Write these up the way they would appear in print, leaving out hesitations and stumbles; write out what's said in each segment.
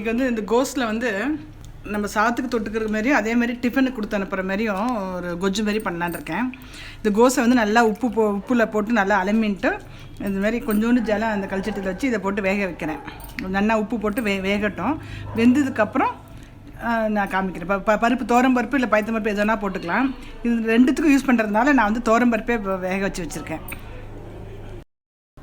இன்றைக்கி வந்து இந்த கோஸில் வந்து நம்ம சாத்துக்கு தொட்டுக்கிற மாதிரியும் அதே மாதிரி டிஃபனுக்கு கொடுத்து அனுப்புகிற மாதிரியும் ஒரு கொஜ்ஜு மாதிரி பண்ணலான்னு இருக்கேன். இந்த கோஸை வந்து நல்லா உப்பில் போட்டு நல்லா அலமின்ட்டு இந்த மாதிரி கொஞ்சோண்டு ஜலம் அந்த கல்ச்சட்டியில் வச்சு இதை போட்டு வேக வைக்கிறேன். நல்லா உப்பு போட்டு வேகட்டும். வெந்ததுக்கப்புறம் நான் காமிக்கிறேன். பருப்பு தோரம்பருப்பு இல்லை பைத்தம்பருப்பு எதுனா போட்டுக்கலாம். இது ரெண்டுத்துக்கும் யூஸ் பண்ணுறதுனால நான் வந்து தோரம்பருப்பே வேக வச்சு வச்சுருக்கேன்.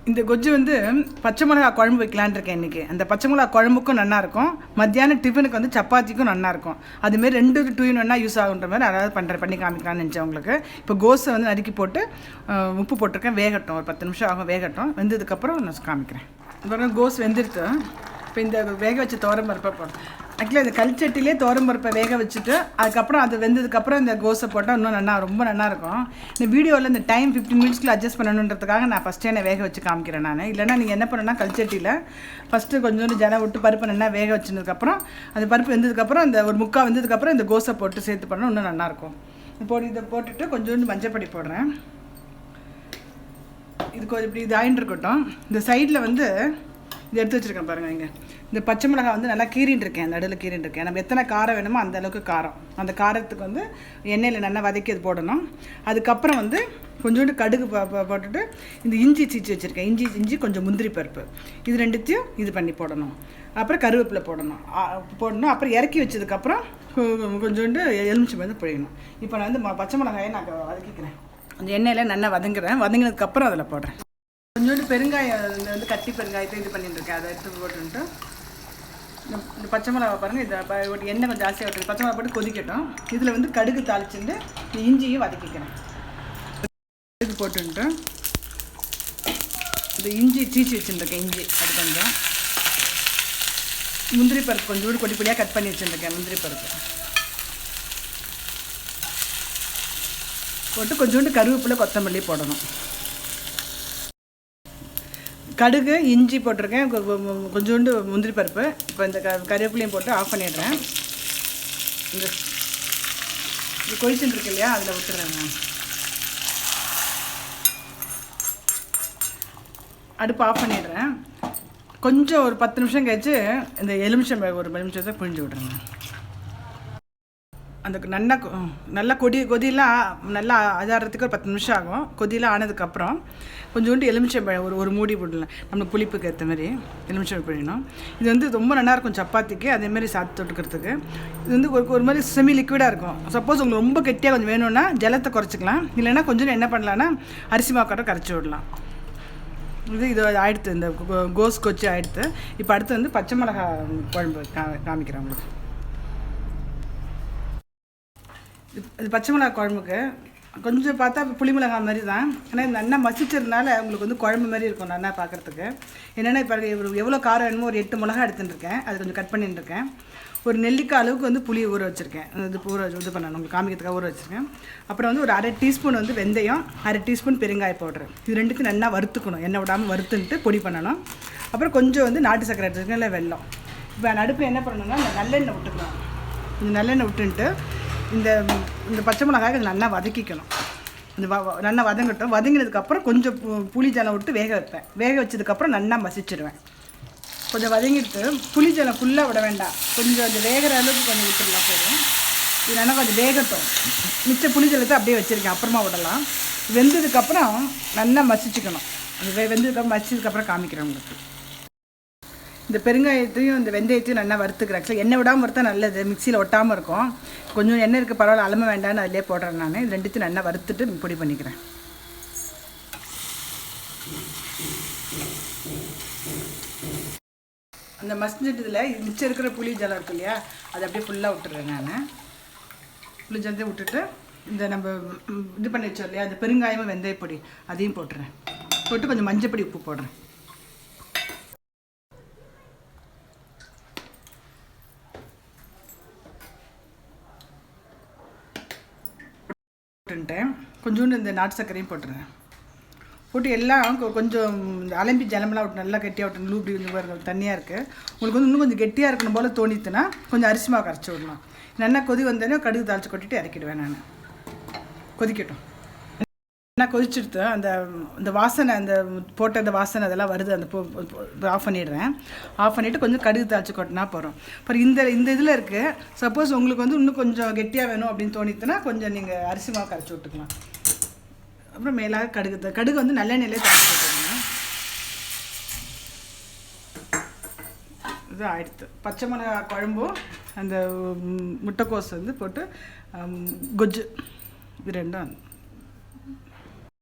இந்த கொஜ்ஜு வந்து பச்சை மிளகா குழம்பு வைக்கலான் இருக்கேன் இன்றைக்கி. அந்த பச்சை மிளகா குழம்புக்கும் நல்லாயிருக்கும், மத்தியானம் டிஃபனுக்கு வந்து சப்பாத்திக்கும் நல்லாயிருக்கும். அதுமாரி 2 2 in 1 யூஸ் ஆகுன்ற மாதிரி அதாவது பண்ணி காமிக்கலான்னு நினச்சேன் உங்களுக்கு. இப்போ கோஸை வந்து நறுக்கி போட்டு உப்பு போட்டிருக்கேன். வேகட்டும், ஒரு 10 நிமிஷம் ஆகும். வேகட்டும். வெந்ததுக்கப்புறம் நான் காமிக்கிறேன். இப்போ கோஸ் வெந்துடுத்து. இப்போ இந்த வேக வச்ச தோரம்பருப்பை போடும். ஆக்சுவலி அந்த கல்ச்சட்டிலே தோரம்பருப்பை வேக வச்சுட்டு அதுக்கப்புறம் அது வெந்ததுக்கப்புறம் இந்த கோஸை போட்டால் இன்னும் ரொம்ப நல்லாயிருக்கும். இந்த வீடியோவில் இந்த டைம் 15 மினிட்ஸ்க்குள்ள அட்ஜஸ்ட் பண்ணணுன்றதுக்காக நான் ஃபஸ்ட்டே நான் வேக வச்சு காமிக்கிறேன். நான் இல்லைனா நீங்கள் என்ன பண்ணணும்னா கல்ச்சட்டியில் ஃபஸ்ட்டு கொஞ்சோண்டு ஜலம் விட்டு பருப்பு நல்லா வேக வச்சதுக்கப்புறம் அந்த பருப்பு வெந்ததுக்கப்புறம் அந்த ஒரு முக்கால் வெந்ததுக்கப்புறம் இந்த கோஸை போட்டு சேர்த்து பண்ணால் இன்னும் நல்லாயிருக்கும். இதை போட்டுட்டு கொஞ்சோண்டு மஞ்சப்பொடி போடுறேன். இது கொஞ்சம் இப்படி இது ஆயின்னு இருக்கட்டும். இந்த சைடில் வந்து இது எடுத்து வச்சுருக்கேன் பாருங்கள். இங்கே இந்த பச்சை மிளகாய் வந்து நல்லா கீறின்னு இருக்கேன், நடுவில் கீறின்னு இருக்கேன். நம்ம எத்தனை காரம் வேணுமோ அந்த அளவுக்கு காரம். அந்த காரத்துக்கு வந்து எண்ணெயில் நல்லா வதக்கி அது போடணும். அதுக்கப்புறம் வந்து கொஞ்சோண்டு கடுகு போட்டுட்டு இந்த இஞ்சி சீச்சி வச்சுருக்கேன். இஞ்சி கொஞ்சம் முந்திரி பருப்பு இது ரெண்டுத்தையும் இது பண்ணி போடணும். அப்புறம் கருவேப்பிலை போடணும். அப்புறம் இறக்கி வச்சதுக்கப்புறம் கொஞ்சோண்டு எலுமிச்சை வந்து பிழியணும். இப்போ நான் வந்து பச்சை மிளகாயை நான் வதக்கிக்கிறேன். அந்த எண்ணெயில் நல்லா வதங்குறேன். வதங்கினதுக்கப்புறம் அதில் போடுறேன். கொஞ்சோண்டு பெருங்காயம் வந்து கட்டி பெருங்காயத்தை இது பண்ணிட்டுருக்கேன். அதை எடுத்து போட்டுன்ட்டு இந்த பச்சை மிளகா பாருங்கள். இதை எண்ணெய் கொஞ்சம் ஜாஸ்தியாக விட்டுருக்கு. பச்சை மிளகா போட்டு கொதிக்கட்டும். இதில் வந்து கடுகு தாளிச்சுட்டு இந்த இஞ்சியும் வதக்கிக்கிறேன். கடுகு போட்டுன்ட்டு இந்த இஞ்சி சீச்சி வச்சுருக்கேன். இஞ்சி அது கொஞ்சம் முந்திரி பருப்பு கொஞ்சோண்டு பொடி பொடியாக கட் பண்ணி வச்சுருக்கேன். முந்திரி பருப்பு போட்டு கொஞ்சோண்டு கருவேப்பிலை கொத்தமல்லி போடணும். கடுகு இஞ்சி போட்டிருக்கேன், கொஞ்சோண்டு முந்திரி பருப்பு. இப்போ இந்த கருவேப்பிலையும் போட்டு ஆஃப் பண்ணிடுறேன். இந்த கொதிச்சுட்டு இருக்கு இல்லையா, அதில் விட்டுறேங்க. அடுப்பு ஆஃப் பண்ணிடுறேன். கொஞ்சம் ஒரு 10 நிமிஷம் கழிச்சு இந்த எலுமிச்சம் ஒரு 10 நிமிஷத்தை புழிஞ்சு விட்றேங்க. அந்த நல்லா கொதியெல்லாம் நல்லா ஆதாரத்துக்கு ஒரு 10 நிமிஷம் ஆகும். கொதியெல்லாம் ஆனதுக்கப்புறம் கொஞ்சோண்டு எலுமிச்சம்பழம் ஒரு மூடி போடலாம். நம்ம புளிப்புக்கு ஏற்ற மாதிரி எலுமிச்சம்பழம் பிழியணும். இது வந்து ரொம்ப நல்லாயிருக்கும் சப்பாத்திக்கு, அதேமாதிரி சாத்து தொட்டுக்கிறதுக்கு. இது வந்து ஒரு மாதிரி செமி லிக்விடாக இருக்கும். சப்போஸ் உங்களுக்கு ரொம்ப கெட்டியாக கொஞ்சம் வேணும்னா ஜலத்தை குறைச்சிக்கலாம். இல்லைன்னா கொஞ்சம் என்ன பண்ணலான்னா அரிசி மாக்கட்டை கரைச்சி விடலாம். இது ஆயிடுத்து. இந்த கோஸ் கொச்சி ஆயிடுத்து. இப்போ அடுத்து வந்து பச்சை மிளகாய் குழம்பு காமிக்கிறேன் உங்களுக்கு. இது பச்சை மிளகா குழம்புக்கு கொஞ்சம் பார்த்தா புளி மிளகா மாதிரி தான். ஆனால் நல்லா மசிச்சதுனால உங்களுக்கு வந்து குழம்பு மாதிரி இருக்கும் நல்லா பார்க்குறதுக்கு. என்னென்னா இப்போ எவ்வளோ காரம் வேணுமோ ஒரு 8 மிளகா எடுத்துட்டுருக்கேன். அது கொஞ்சம் கட் பண்ணிட்டுருக்கேன். ஒரு நெல்லிக்காய் அளவுக்கு வந்து புளி ஊற வச்சுருக்கேன். இது பண்ணணும் உங்களுக்கு காமிக்கிறதுக்காக ஊற வச்சுருக்கேன். அப்புறம் வந்து ஒரு 1/2 டீஸ்பூன் வந்து வெந்தயம், 1/2 டீஸ்பூன் பெருங்காய பவுடர். இது ரெண்டுக்கும் நல்லா வறுத்துக்கணும். எண்ணெய் விடாமல் வறுத்துன்ட்டு பொடி பண்ணணும். அப்புறம் கொஞ்சம் வந்து நாட்டு சக்கரை எடுத்துருக்கேன், இல்லை வெல்லம். இப்போ அடுப்பில் என்ன பண்ணணும்னா நல்லெண்ணெய் விட்டுக்கலாம். இந்த நல்லெண்ணெய் விட்டுன்ட்டு இந்த பச்சை மிளகாய் நல்லா வதக்கிக்கணும். இந்த நல்லா வதங்கட்டும். வதங்கினதுக்கப்புறம் கொஞ்சம் புளி ஜலம் விட்டு வேக வைப்பேன். வேக வச்சதுக்கப்புறம் நல்லா மசிச்சிடுவேன். கொஞ்சம் வதங்கிட்டு புளி ஜலம் ஃபுல்லாக விட வேண்டாம், கொஞ்சம் அது வேகிற அளவுக்கு கொஞ்சம் விட்டுடலாம் போதும். இது நல்லா கொஞ்சம் வேகட்டும். மிச்ச புளி ஜலத்தை அப்படியே வச்சுருக்கேன், அப்புறமா விடலாம். வெந்ததுக்கப்புறம் நல்லா மசிச்சுக்கணும். அது வெந்ததுக்கப்புறம் மசிச்சதுக்கப்புறம் காமிக்கிறேன் உங்களுக்கு. இந்த பெருங்காயத்தையும் இந்த வெந்தயத்தையும் நல்லா வறுத்துக்கிறேன். ஆக்சுவலாக எண்ணெய் விடாமல் வறுத்தா நல்லது, மிக்சியில் ஒட்டாமல் இருக்கும். கொஞ்சம் எண்ணெய் இருக்குது பரவாயில்ல, அலம வேண்டாம்னு அதிலே போடுறேன் நான். இது ரெண்டுத்தையும் நல்லா வறுத்துட்டு பொடி பண்ணிக்கிறேன். அந்த மசிஞ்சதுல மிச்சம் இருக்கிற புளி ஜலம் இருக்கு இல்லையா, அதை அப்படியே ஃபுல்லாக விட்டுறேன் நான். புளி ஜலத்தையும் விட்டுட்டு இந்த நம்ம இது பண்ணி வச்சோம் இல்லையா, அந்த பெருங்காயமும் வெந்தயப்பொடி அதையும் போட்டுறேன். போட்டு கொஞ்சம் மஞ்சப்பொடி உப்பு போடுறேன். கொஞ்சோண்டு இந்த நாட்டு சர்க்கரையும் போட்டுறேன். போட்டு எல்லாம் கொஞ்சம் அலம்பி ஜலமெல்லாம் விட்டு நல்லா கெட்டியாக விட்டு லூப்பி கொஞ்சம் தண்ணியாக இருக்குது. உங்களுக்கு வந்து இன்னும் கொஞ்சம் கெட்டியாக இருக்கணும் போல் தோணித்துன்னா கொஞ்சம் அரிசி மாவு கரைச்சி விடலாம். நல்லா கொதி வந்தோடனே கடுகு தாளித்து கொட்டிட்டு இறக்கிடுவேன் நான். கொதிக்கட்டும். நான் கொதிச்சுடுத்து அந்த வாசனை அந்த போட்ட அந்த வாசனை அதெல்லாம் வருது. அந்த ஆஃப் பண்ணிடுறேன். ஆஃப் பண்ணிவிட்டு கொஞ்சம் கடுகு தாளிச்சு கொட்டினா போகிறோம். அப்புறம் இந்த இதில் இருக்குது. சப்போஸ் உங்களுக்கு வந்து இன்னும் கொஞ்சம் கெட்டியாக வேணும் அப்படின்னு தோணித்துன்னா கொஞ்சம் நீங்கள் அரிசி மாவு கரைச்சி விட்டுக்கலாம். அப்புறம் மேலாக கடுகு வந்து நல்லெண்ணெயிலே தாளிச்சு விட்டுருங்க. இது ஆயிடுத்து. பச்சை மிளகாய் குழம்பும் அந்த முட்டைக்கோஸ் வந்து போட்டு கொஜ்ஜு இது ரெண்டும்